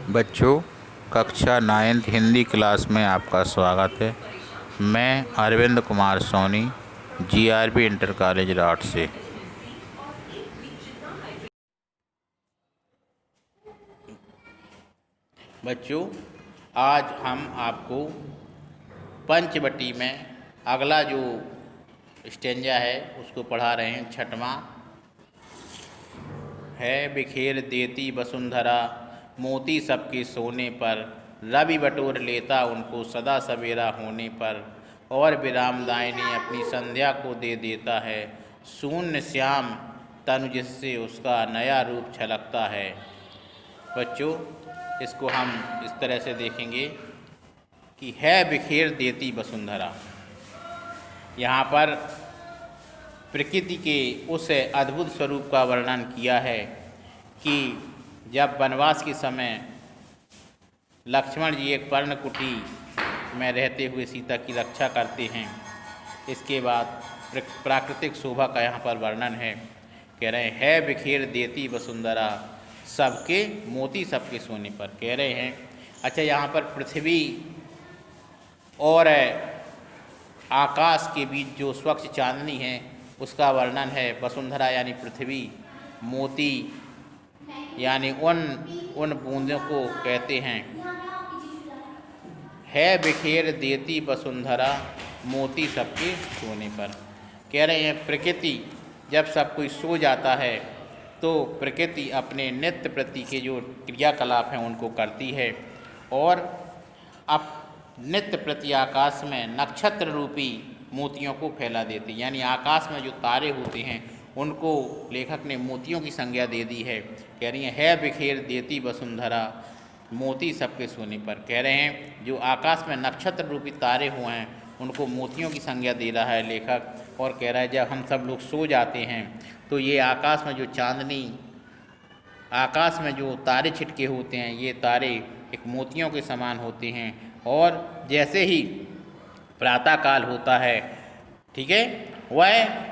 बच्चों, कक्षा 9th Hindi class में आपका स्वागत है। मैं Arvind Kumar Soni, GRP inter college Rath से। बच्चों, आज हम आपको पंचवटी में अगला जो स्टेंजा है उसको पढ़ा रहे हैं। छठवां है बिखेर देती वसुंधरा, मोती सबके सोने पर, रवि बटोर लेता उनको सदा सवेरा होने पर, और विरामदायिनी अपनी संध्या को दे देता है, शून्य श्याम तनु जिससे उसका नया रूप छलकता है। बच्चों, इसको हम इस तरह से देखेंगे कि है बिखेर देती वसुंधरा। यहाँ पर प्रकृति के उस अद्भुत स्वरूप का वर्णन किया है कि जब वनवास के समय लक्ष्मण जी एक पर्णकुटी में रहते हुए सीता की रक्षा करते हैं। इसके बाद प्राकृतिक शोभा का यहाँ पर वर्णन है। कह रहे हैं है बिखेर देती वसुंधरा, सबके मोती सबके सोने पर। कह रहे हैं अच्छा, यहाँ पर पृथ्वी और आकाश के बीच जो स्वच्छ चांदनी है उसका वर्णन है। वसुंधरा यानी पृथ्वी, मोती यानी उन बूंदों को कहते हैं। है बिखेर देती वसुंधरा, मोती सबके सोने पर। कह रहे हैं प्रकृति जब सब कोई सो जाता है तो प्रकृति अपने नित्य प्रति के जो क्रियाकलाप हैं उनको करती है, और अब नित्य प्रति आकाश में नक्षत्र रूपी मोतियों को फैला देती। यानी आकाश में जो तारे होते हैं उनको लेखक ने मोतियों की संज्ञा दे दी है। कह रही है बिखेर देती वसुंधरा, मोती सबके सोने पर। कह रहे हैं जो आकाश में नक्षत्र रूपी तारे हुए हैं उनको मोतियों की संज्ञा दे रहा है लेखक, और कह रहा है जब हम सब लोग सो जाते हैं तो ये आकाश में जो चांदनी, आकाश में जो तारे छिटके होते हैं, ये तारे एक मोतियों के समान होते हैं। और जैसे ही प्रातःकाल होता है, ठीक है, वह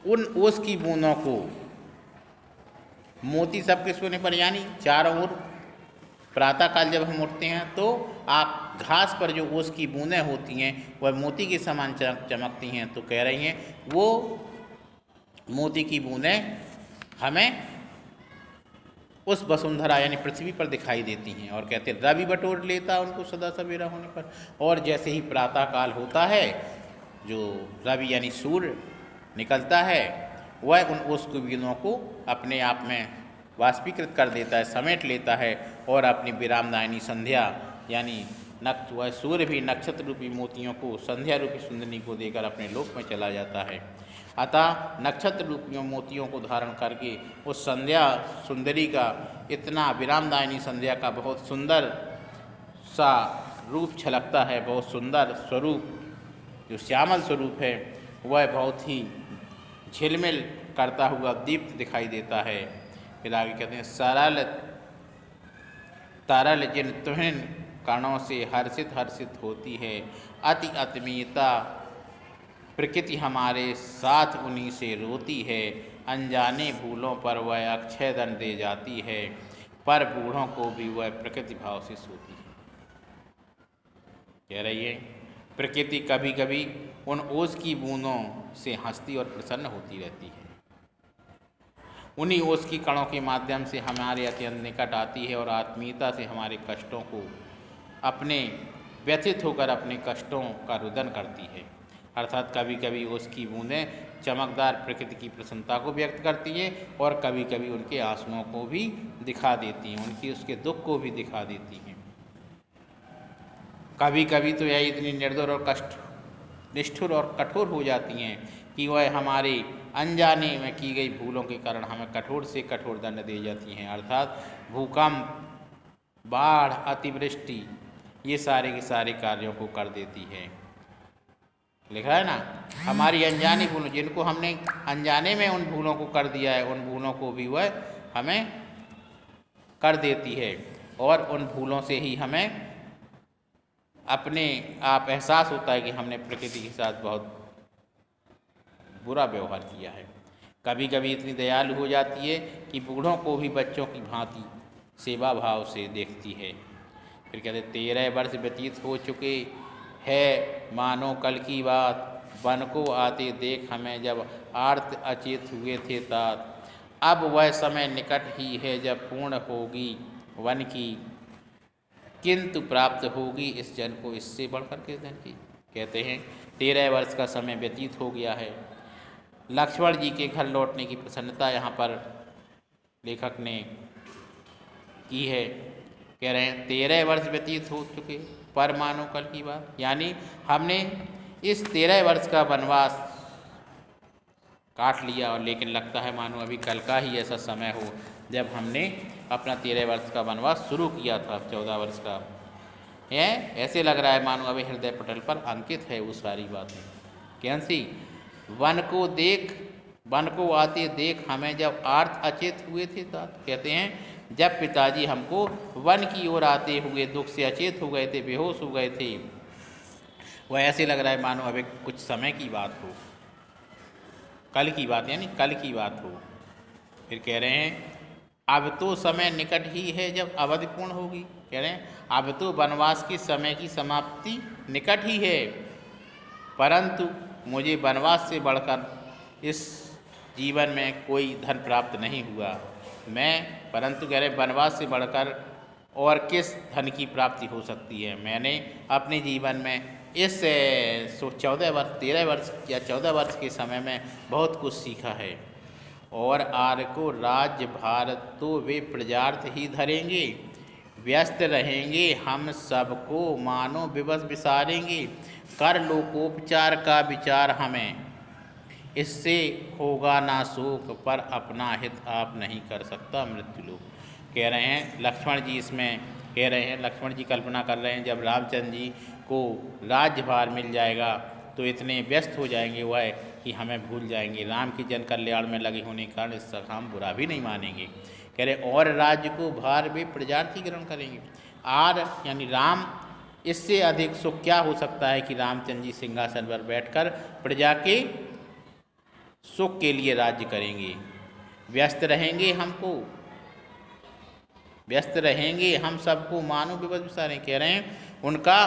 उन ओस की बूंदों को मोती सबके सोने पर, यानी चारों ओर प्रातःकाल जब हम उठते हैं तो आप घास पर जो ओस की बूंदें होती हैं वह मोती के समान चमकती हैं। तो कह रही हैं वो मोती की बूंदें हमें उस वसुंधरा यानी पृथ्वी पर दिखाई देती हैं। और कहते हैं रवि बटोर लेता उनको सदा सवेरा होने पर। और जैसे ही प्रातःकाल होता है, जो रवि यानी सूर्य निकलता है, वह उन ओस की बूंदों को अपने आप में वाष्पीकृत कर देता है, समेट लेता है, और अपनी विरामदायिनी संध्या यानी वह सूर्य भी नक्षत्र रूपी मोतियों को संध्या रूपी सुंदरी को देकर अपने लोक में चला जाता है। अतः नक्षत्र रूपी मोतियों को धारण करके उस संध्या सुंदरी का, इतना विरामदायिनी संध्या का बहुत सुंदर सा रूप छलकता है। बहुत सुंदर स्वरूप जो श्यामल स्वरूप है वह बहुत ही झिलमिल करता हुआ दीप्त दिखाई देता है। फिर आगे कहते हैं सरल तरल जिन तुहिन कणों से हर्षित हर्षित होती है, अति अतमीयता प्रकृति हमारे साथ उन्हीं से रोती है, अनजाने भूलों पर वह अक्षय दंड दे जाती है, पर बूढ़ों को भी वह प्रकृति भाव से सोती है। कह रही है प्रकृति कभी कभी उन ओस की बूंदों से हंसती और प्रसन्न होती रहती है। उन्हीं ओस की कणों के माध्यम से हमारे अत्यंत निकट आती है और आत्मीयता से हमारे कष्टों को अपने व्यथित होकर अपने कष्टों का रुदन करती है। अर्थात कभी कभी उसकी बूंदें चमकदार प्रकृति की प्रसन्नता को व्यक्त करती हैं और कभी कभी उनके आंसुओं को भी दिखा देती हैं, उनकी उसके दुख को भी दिखा देती हैं। कभी कभी तो यह इतनी निर्दय और निष्ठुर और कठोर हो जाती हैं कि वह हमारे अनजाने में की गई भूलों के कारण हमें कठोर से कठोर दंड दे जाती हैं। अर्थात भूकंप, बाढ़, अतिवृष्टि, ये सारे के सारे कार्यों को कर देती है। लिखा है ना, हमारी अनजानी भूलों, जिनको हमने अनजाने में उन भूलों को कर दिया है, उन भूलों को भी वह हमें कर देती है। और उन भूलों से ही हमें अपने आप एहसास होता है कि हमने प्रकृति के साथ बहुत बुरा व्यवहार किया है। कभी कभी इतनी दयालु हो जाती है कि बूढ़ों को भी बच्चों की भांति सेवा भाव से देखती है। फिर कहते 13 वर्ष व्यतीत हो चुके हैं मानो कल की बात, वन को आते देख हमें जब आर्त अचेत हुए थे तात। अब वह समय निकट ही है जब पूर्ण होगी वन की, किंतु प्राप्त होगी इस जन को इससे बढ़कर किस जन की। कहते हैं 13 वर्ष का समय व्यतीत हो गया है। लक्ष्मण जी के घर लौटने की प्रसन्नता यहाँ पर लेखक ने की है। कह रहे हैं 13 वर्ष व्यतीत हो चुके पर मानो कल की बात, यानी हमने इस 13 वर्ष का वनवास काट लिया और लेकिन लगता है मानो अभी कल का ही ऐसा समय हो जब हमने अपना 13 वर्ष का वनवास शुरू किया था 14 वर्ष का है। ऐसे लग रहा है मानो अभी हृदय पटल पर अंकित है वो सारी बातें। कैसी? वन को देख, वन को आते देख हमें जब आर्त अचेत हुए थे तात। कहते हैं जब पिताजी हमको वन की ओर आते हुए दुख से अचेत हो गए थे, बेहोश हो गए थे, वह ऐसे लग रहा है मानो अभी कुछ समय की बात हो, कल की बात, यानी कल की बात हो। फिर कह रहे हैं अब तो समय निकट ही है जब अवधि पूर्ण होगी। कह रहे हैं अब तो वनवास के समय की समाप्ति निकट ही है, परंतु मुझे वनवास से बढ़कर इस जीवन में कोई धन प्राप्त नहीं हुआ। मैं परंतु कह रहे वनवास से बढ़कर और किस धन की प्राप्ति हो सकती है। मैंने अपने जीवन में इस 14 वर्ष 13 वर्ष या 14 वर्ष के समय में बहुत कुछ सीखा है। और आर को राज्य भारत तो वे प्रजार्थ ही धरेंगे, व्यस्त रहेंगे हम सबको मानो विवश विसारेंगे। कर लोकोपचार का विचार हमें, इससे होगा ना शोक, पर अपना हित आप नहीं कर सकता मृत्युलोक। कह रहे हैं लक्ष्मण जी, इसमें कह रहे हैं लक्ष्मण जी कल्पना कर रहे हैं जब रामचंद्र जी को राज्यभार मिल जाएगा तो इतने व्यस्त हो जाएंगे वह कि हमें भूल जाएंगे। राम की जन कल्याण में लगे होने के कारण इसका हम बुरा भी नहीं मानेंगे। कह रहे और राज्य को भार वे प्रजार्थी ग्रहण करेंगे। आर यानी राम, इससे अधिक सुख क्या हो सकता है कि रामचंद्र जी सिंहासन पर बैठकर प्रजा के सुख के लिए राज्य करेंगे। व्यस्त रहेंगे हमको, व्यस्त रहेंगे हम सबको मानो विवश विसारें। कह रहे हैं उनका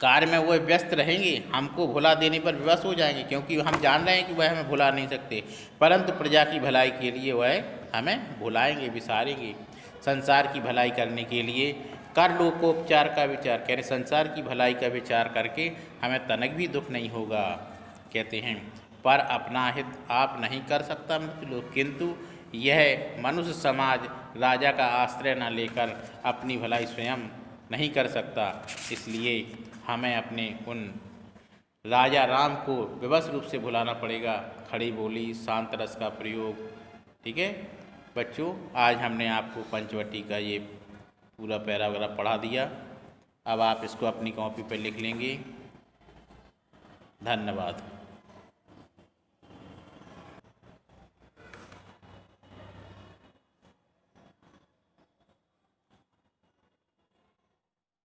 कार्य में वो व्यस्त रहेंगे, हमको भुला देने पर विवश हो जाएंगे, क्योंकि हम जान रहे हैं कि वह हमें भुला नहीं सकते, परंतु प्रजा की भलाई के लिए वह हमें भुलाएंगे, विसारेंगे। संसार की भलाई करने के लिए कर लोकोपचार का विचार, कह रहे संसार की भलाई का विचार करके हमें तनक भी दुख नहीं होगा। कहते हैं पर अपना हित आप नहीं कर सकता मृत्युलोक, किंतु यह मनुष्य समाज राजा का आश्रय न लेकर अपनी भलाई स्वयं नहीं कर सकता। इसलिए हमें अपने उन राजा राम को विवश रूप से भुलाना पड़ेगा। खड़ी बोली शांत रस का प्रयोग। ठीक है बच्चों, आज हमने आपको पंचवटी का ये पूरा पैराग्राफ पढ़ा दिया। अब आप इसको अपनी कॉपी पर लिख लेंगे। धन्यवाद।